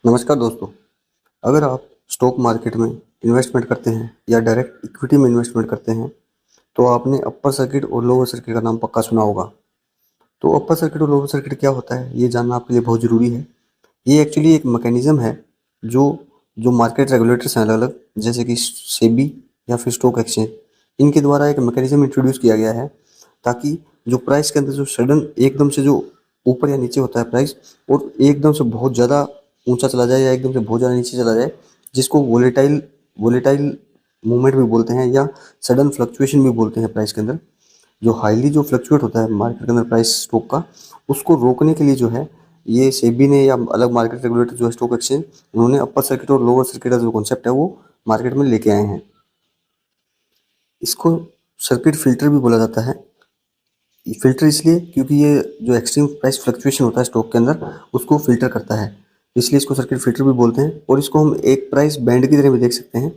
नमस्कार दोस्तों। अगर आप स्टॉक मार्केट में इन्वेस्टमेंट करते हैं या डायरेक्ट इक्विटी में इन्वेस्टमेंट करते हैं तो आपने अपर सर्किट और लोअर सर्किट का नाम पक्का सुना होगा। तो अपर सर्किट और लोअर सर्किट क्या होता है ये जानना आपके लिए बहुत ज़रूरी है। ये एक्चुअली एक मैकेनिज़्म है जो जो मार्केट रेगुलेटर्स हैं अलग अलग, जैसे कि सेबी या फिर स्टॉक एक्सचेंज, इनके द्वारा एक मैकेनिज़्म इंट्रोड्यूस किया गया है ताकि जो प्राइस के अंदर जो सडन एकदम से जो ऊपर या नीचे होता है प्राइस, और एकदम से बहुत ज़्यादा ऊंचा चला जाए या एकदम से बहुत ज़्यादा नीचे चला जाए, जिसको वोलेटाइल वोलेटाइल मूवमेंट भी बोलते हैं या सडन फ्लक्चुएशन भी बोलते हैं प्राइस के अंदर, जो हाईली जो फ्लक्चुएट होता है मार्केट के अंदर प्राइस स्टॉक का, उसको रोकने के लिए जो है ये सेबी ने या अलग मार्केट रेगुलेटर जो है स्टॉक एक्सचेंज, उन्होंने अपर सर्किट और लोअर सर्किट का जो कॉन्सेप्ट है वो मार्केट में लेके आए हैं। इसको सर्किट फिल्टर भी बोला जाता है। फिल्टर इसलिए क्योंकि ये जो एक्सट्रीम प्राइस फ्लक्चुएशन होता है स्टॉक के अंदर उसको फिल्टर करता है, इसलिए इसको सर्किट फिल्टर भी बोलते हैं। और इसको हम एक प्राइस बैंड की तरह भी देख सकते हैं।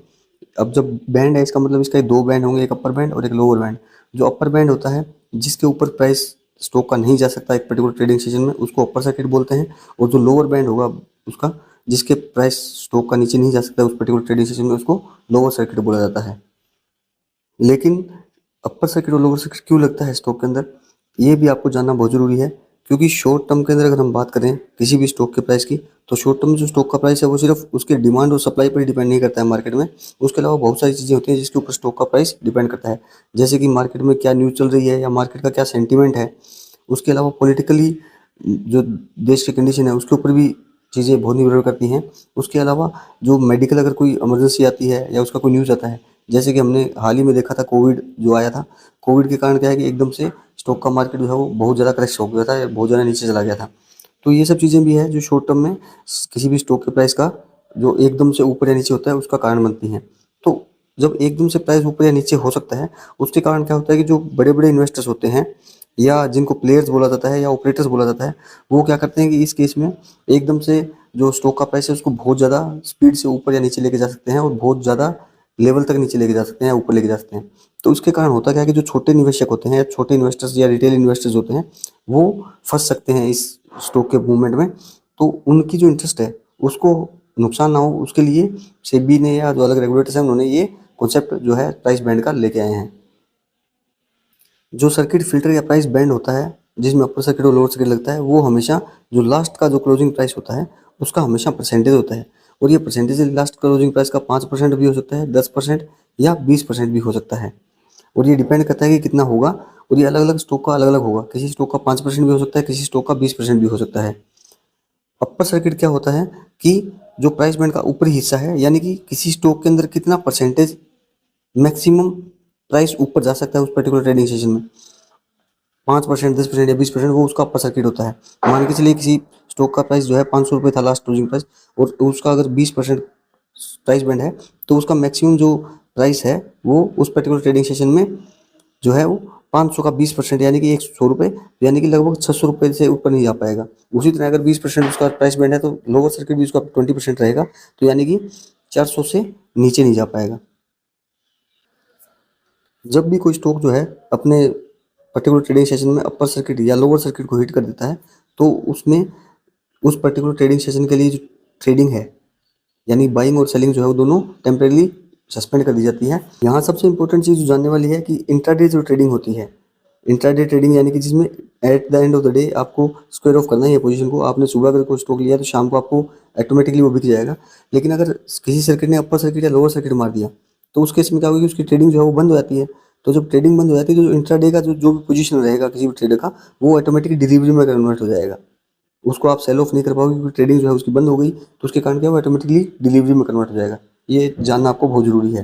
अब जब बैंड है इसका मतलब इसका दो बैंड होंगे, एक अपर बैंड और एक लोअर बैंड। जो अपर बैंड होता है जिसके ऊपर प्राइस स्टॉक का नहीं जा सकता एक पर्टिकुलर ट्रेडिंग सेशन में, उसको अपर सर्किट बोलते हैं। और जो लोअर बैंड होगा उसका, जिसके प्राइस स्टॉक का नीचे नहीं जा सकता उस पर्टिकुलर ट्रेडिंग सेशन में, उसको लोअर सर्किट बोला जाता है। लेकिन अपर सर्किट और लोअर सर्किट क्यों लगता है स्टॉक के अंदर, ये भी आपको जानना बहुत ज़रूरी है। क्योंकि शॉर्ट टर्म के अंदर अगर हम बात करें किसी भी स्टॉक के प्राइस की, तो शॉर्ट टर्म जो स्टॉक का प्राइस है वो सिर्फ उसके डिमांड और सप्लाई पर ही डिपेंड नहीं करता है मार्केट में। उसके अलावा बहुत सारी चीज़ें होती हैं जिसके ऊपर स्टॉक का प्राइस डिपेंड करता है, जैसे कि मार्केट में क्या न्यूज़ चल रही है या मार्केट का क्या सेंटीमेंट है। उसके अलावा पॉलिटिकली जो देश की कंडीशन है उसके ऊपर भी चीज़ें बहुत निर्भर करती हैं। उसके अलावा जो मेडिकल अगर कोई इमरजेंसी आती है या उसका कोई न्यूज़ आता है, जैसे कि हमने हाल ही में देखा था कोविड जो आया था, कोविड के कारण क्या है कि एकदम से स्टॉक का मार्केट जो है वो बहुत ज़्यादा क्रैश हो गया था या बहुत ज़्यादा नीचे चला गया था। तो ये सब चीज़ें भी है जो शॉर्ट टर्म में किसी भी स्टॉक के प्राइस का जो एकदम से ऊपर या नीचे होता है उसका कारण बनती हैं। तो जब एकदम से प्राइस ऊपर या नीचे हो सकता है, उसके कारण क्या होता है कि जो बड़े बड़े इन्वेस्टर्स होते हैं या जिनको प्लेयर्स बोला जाता है या ऑपरेटर्स बोला जाता है, वो क्या करते हैं कि इस केस में एकदम से जो स्टॉक का प्राइस है उसको बहुत ज़्यादा स्पीड से ऊपर या नीचे लेके जा सकते हैं और बहुत ज़्यादा लेवल तक नीचे लेके जा सकते हैं या ऊपर लेके जा सकते हैं। तो उसके कारण होता क्या है कि जो छोटे निवेशक होते हैं या छोटे इन्वेस्टर्स या रिटेल इन्वेस्टर्स होते हैं वो फंस सकते हैं इस स्टॉक के मूवमेंट में। तो उनकी जो इंटरेस्ट है उसको नुकसान ना हो उसके लिए सेबी ने या जो अलग रेगुलेटर्स हैं उन्होंने ये कॉन्सेप्ट जो है प्राइस बैंड का लेके आए हैं। जो सर्किट फिल्टर या प्राइस बैंड होता है जिसमें अपर सर्किट और लोअर सर्किट लगता है, वो हमेशा जो लास्ट का जो क्लोजिंग प्राइस होता है उसका हमेशा परसेंटेज होता है। और ये परसेंटेज लास्ट क्लोजिंग प्राइस का 5% भी हो सकता है, 10% या 20% भी हो सकता है। और ये डिपेंड करता है कि कितना होगा, और ये अलग अलग स्टॉक का अलग अलग होगा। किसी स्टॉक का 5% भी हो सकता है, किसी स्टॉक का 20% भी हो सकता है। अपर सर्किट क्या होता है कि जो प्राइस बैंड का ऊपरी हिस्सा है, यानी कि किसी स्टॉक के अंदर कितना परसेंटेज मैक्सिमम प्राइस ऊपर जा सकता है उस पर्टिकुलर ट्रेडिंग सेशन में, 5%, 10% या 20%, वो उसका अपर सर्किट होता है। मान के चलिए किसी स्टॉक का प्राइस जो है 500 रुपये था लास्ट क्लोजिंग प्राइस, और उसका अगर 20% प्राइस बैंड है तो उसका मैक्सिमम जो प्राइस है वो उस पर्टिकुलर ट्रेडिंग सेशन में जो है वो 500 का 20% यानी कि 100 रुपये, यानी कि लगभग 600 रुपये से ऊपर नहीं जा पाएगा। उसी तरह अगर 20% उसका प्राइस बैंड है तो लोअर सर्किट भी उसका 20% रहेगा, तो यानी कि 400 से नीचे नहीं जा पाएगा। जब भी कोई स्टॉक जो है अपने पर्टिकुलर ट्रेडिंग सेशन में अपर सर्किट या लोअर सर्किट को हिट कर देता है, तो उसमें उस पर्टिकुलर ट्रेडिंग सेशन के लिए जो ट्रेडिंग है यानी बाइंग और सेलिंग जो है वो दोनों टेम्परेली सस्पेंड कर दी जाती है। यहाँ सबसे इंपॉर्टेंट चीज़ जो जानने वाली है कि इंट्राडे जो ट्रेडिंग होती है, इंट्राडे ट्रेडिंग यानी कि जिसमें at the end of the day आपको स्क्वायर ऑफ करना है ये पोजीशन को। आपने सुबह अगर कोई स्टॉक लिया तो शाम को आपको ऑटोमेटिकली वो बिक जाएगा। लेकिन अगर किसी सर्किट ने अपर सर्किट या लोअर सर्किट मार दिया तो उस केस में क्या होगी, उसकी ट्रेडिंग जो है वो बंद हो जाती है। तो जब ट्रेडिंग बंद हो जाती है तो जो इंट्राडे का जो भी पोजीशन रहेगा किसी भी ट्रेडर का, वो ऑटोमेटिकली डिलीवरी में कन्वर्ट हो जाएगा। उसको आप सेल ऑफ नहीं कर पाओगे क्योंकि ट्रेडिंग जो है उसकी बंद हो गई, तो उसके कारण क्या, वो ऑटोमेटिकली डिलीवरी में कन्वर्ट हो जाएगा। ये जानना आपको बहुत ज़रूरी है।